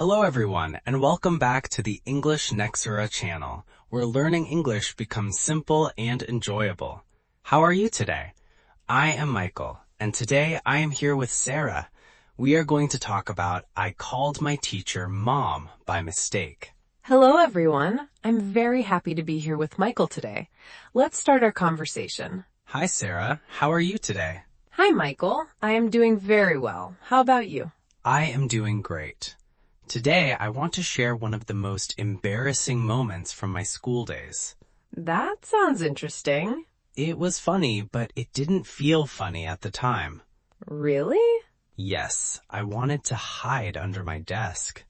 Hello everyone, and welcome back to the English Nexora channel, where learning English becomes simple and enjoyable. How are you today? I am Michael, and today I am here with Sarah. We are going to talk about I called my teacher Mom by mistake. Hello everyone. I'm very happy to be here with Michael today. Let's start our conversation. Hi Sarah, how are you today? Hi Michael. I am doing very well. How about you? I am doing great. Today, I want to share one of the most embarrassing moments from my school days. That sounds interesting. It was funny, but it didn't feel funny at the time. Really? Yes, I wanted to hide under my desk.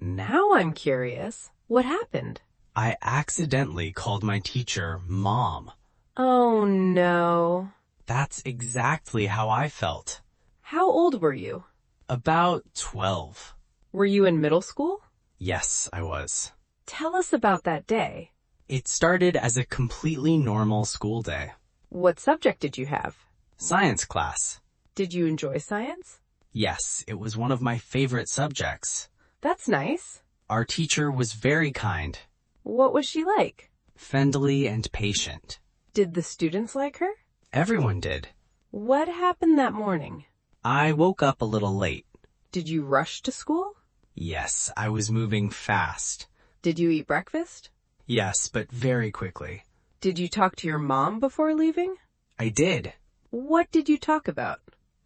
Now I'm curious. What happened? I accidentally called my teacher Mom. Oh no. That's exactly how I felt. How old were you? About 12. Were you in middle school? Yes, I was. Tell us about that day. It started as a completely normal school day. What subject did you have? Science class. Did you enjoy science? Yes, it was one of my favorite subjects. That's nice. Our teacher was very kind. What was she like? Friendly and patient. Did the students like her? Everyone did. What happened that morning? I woke up a little late. Did you rush to school? Yes, I was moving fast. Did you eat breakfast? Yes, but very quickly. Did you talk to your mom before leaving? I did. What did you talk about?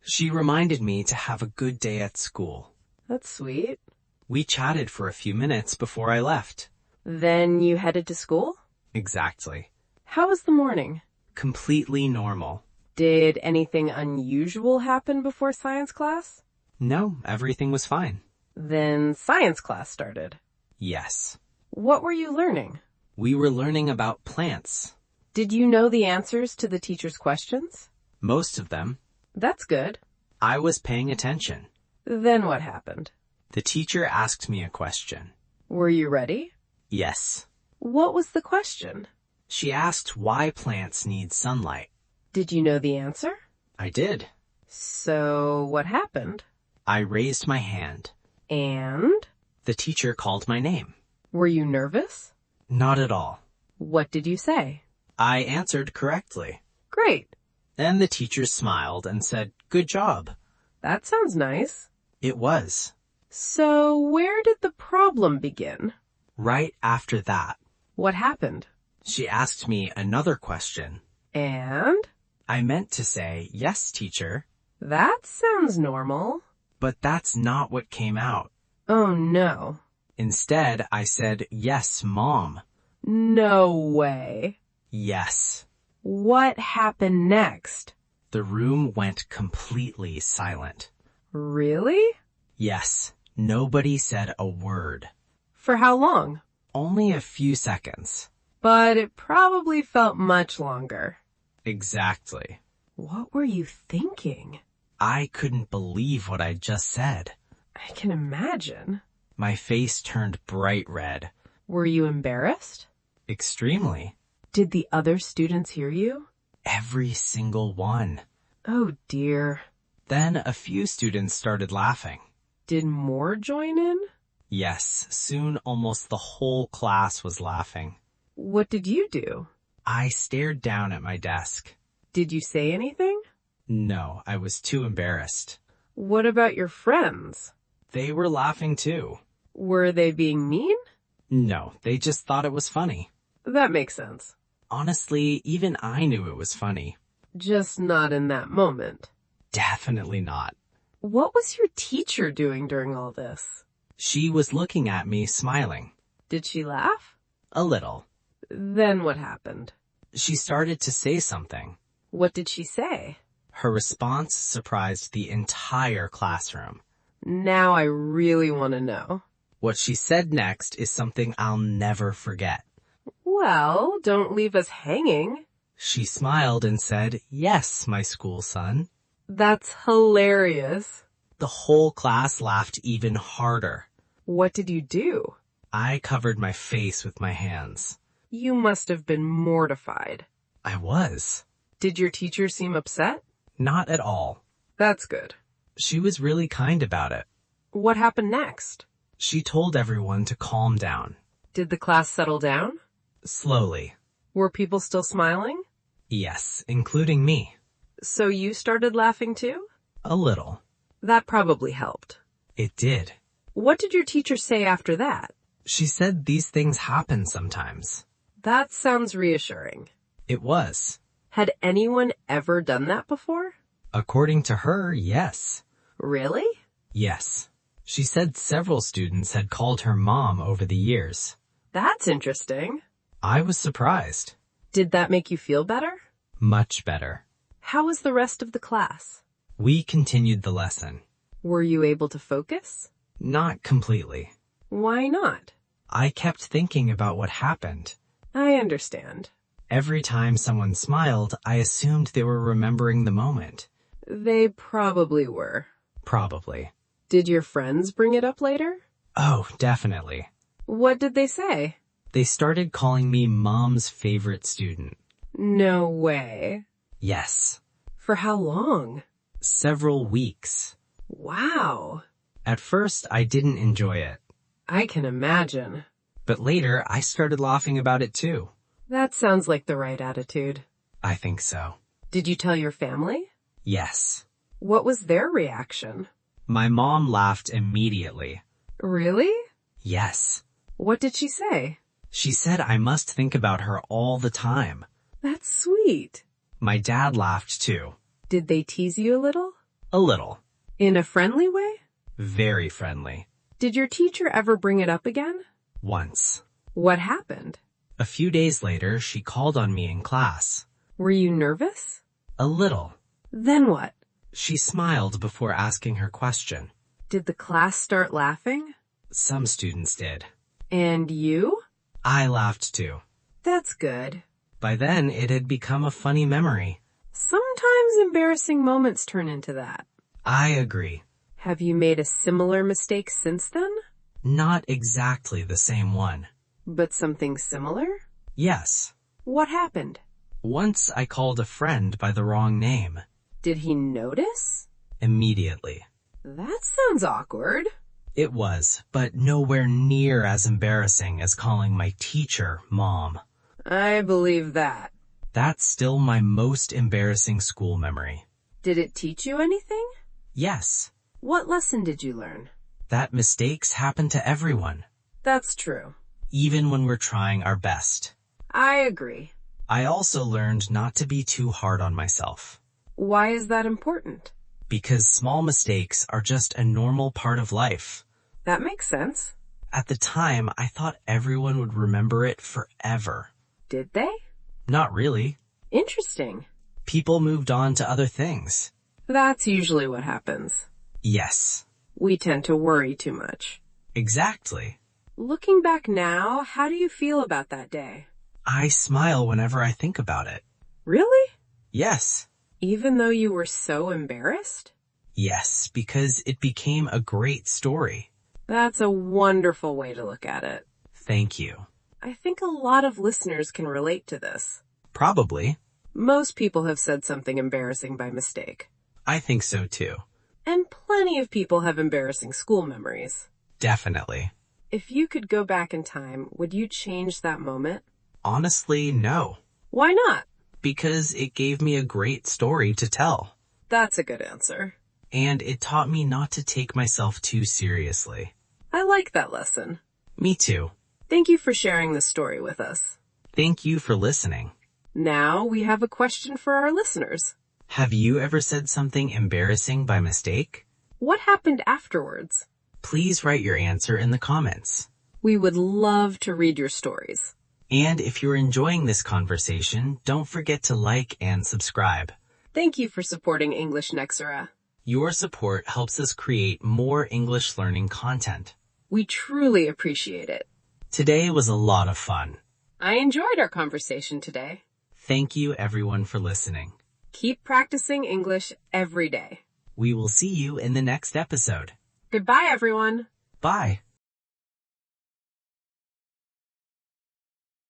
She reminded me to have a good day at school. That's sweet. We chatted for a few minutes before I left. Then you headed to school? Exactly. How was the morning? Completely normal. Did anything unusual happen before science class? No, everything was fine. Then science class started. Yes. What were you learning? We were learning about plants. Did you know the answers to the teacher's questions? Most of them. That's good. I was paying attention. Then what happened? The teacher asked me a question. Were you ready? Yes. What was the question? She asked why plants need sunlight. Did you know the answer? I did. So what happened? I raised my hand. And? The teacher called my name. Were you nervous? Not at all. What did you say? I answered correctly. Great. Then the teacher smiled and said, "Good job." That sounds nice. It was. So where did the problem begin? Right after that, What happened? she asked me another question. And? I meant to say, "Yes, teacher," That sounds normal. but that's not what came out. Oh no. Instead, I said, "Yes, Mom." No way. Yes. What happened next? The room went completely silent. Really? Yes, nobody said a word. For how long? Only a few seconds. But it probably felt much longer. Exactly. What were you thinking? I couldn't believe what I'd just said. I can imagine. My face turned bright red. Were you embarrassed? Extremely. Did the other students hear you? Every single one. Oh dear. Then a few students started laughing. Did more join in? Yes, soon almost the whole class was laughing. What did you do? I stared down at my desk. Did you say anything? No, I was too embarrassed. What about your friends? They were laughing too. Were they being mean? No, they just thought it was funny. That makes sense. Honestly, even I knew it was funny. Just not in that moment. Definitely not. What was your teacher doing during all this? She was looking at me, smiling. Did she laugh? A little. Then what happened? She started to say something. What did she say? Her response surprised the entire classroom. Now I really want to know. What she said next is something I'll never forget. Well, don't leave us hanging. She smiled and said, "Yes, my school son." That's hilarious. The whole class laughed even harder. What did you do? I covered my face with my hands. You must have been mortified. I was. Did your teacher seem upset? Not at all. That's good. She was really kind about it. What happened next? She told everyone to calm down. Did the class settle down? Slowly. Were people still smiling? Yes, including me. So you started laughing too? A little. That probably helped. It did. What did your teacher say after that? She said these things happen sometimes. That sounds reassuring. It was. Had anyone ever done that before? According to her, yes. Really? Yes. She said several students had called her mom over the years. That's interesting. I was surprised. Did that make you feel better? Much better. How was the rest of the class? We continued the lesson. Were you able to focus? Not completely. Why not? I kept thinking about what happened. I understand. Every time someone smiled, I assumed they were remembering the moment. They probably were. Probably. Did your friends bring it up later? Oh, definitely. What did they say? They started calling me Mom's favorite student. No way. Yes. For how long? Several weeks. Wow. At first, I didn't enjoy it. I can imagine. But later, I started laughing about it too. That sounds like the right attitude. I think so. Did you tell your family? Yes. What was their reaction? My mom laughed immediately. Really? Yes. What did she say? She said I must think about her all the time. That's sweet. My dad laughed too. Did they tease you a little? A little. In a friendly way? Very friendly. Did your teacher ever bring it up again? Once. What happened? A few days later, she called on me in class. Were you nervous? A little. Then what? She smiled before asking her question. Did the class start laughing? Some students did. And you? I laughed too. That's good. By then, it had become a funny memory. Sometimes embarrassing moments turn into that. I agree. Have you made a similar mistake since then? Not exactly the same one. But something similar? Yes. What happened? Once I called a friend by the wrong name. Did he notice? Immediately. That sounds awkward. It was, but nowhere near as embarrassing as calling my teacher Mom. I believe that. That's still my most embarrassing school memory. Did it teach you anything? Yes. What lesson did you learn? That mistakes happen to everyone. That's true. Even when we're trying our best. I agree. I also learned not to be too hard on myself. Why is that important? Because small mistakes are just a normal part of life. That makes sense. At the time, I thought everyone would remember it forever. Did they? Not really. Interesting. People moved on to other things. That's usually what happens. Yes. We tend to worry too much. Exactly. Looking back now, how do you feel about that day? I smile whenever I think about it. Really? Yes. Even though you were so embarrassed? Yes, because it became a great story. That's a wonderful way to look at it. Thank you. I think a lot of listeners can relate to this. Probably. Most people have said something embarrassing by mistake. I think so too. And plenty of people have embarrassing school memories. Definitely. If you could go back in time, would you change that moment? Honestly, no. Why not? Because it gave me a great story to tell. That's a good answer. And it taught me not to take myself too seriously. I like that lesson. Me too. Thank you for sharing this story with us. Thank you for listening. Now we have a question for our listeners. Have you ever said something embarrassing by mistake? What happened afterwards? Please write your answer in the comments. We would love to read your stories. And if you're enjoying this conversation, don't forget to like and subscribe. Thank you for supporting English Nexora. Your support helps us create more English learning content. We truly appreciate it. Today was a lot of fun. I enjoyed our conversation today. Thank you everyone for listening. Keep practicing English every day. We will see you in the next episode. Goodbye, everyone. Bye.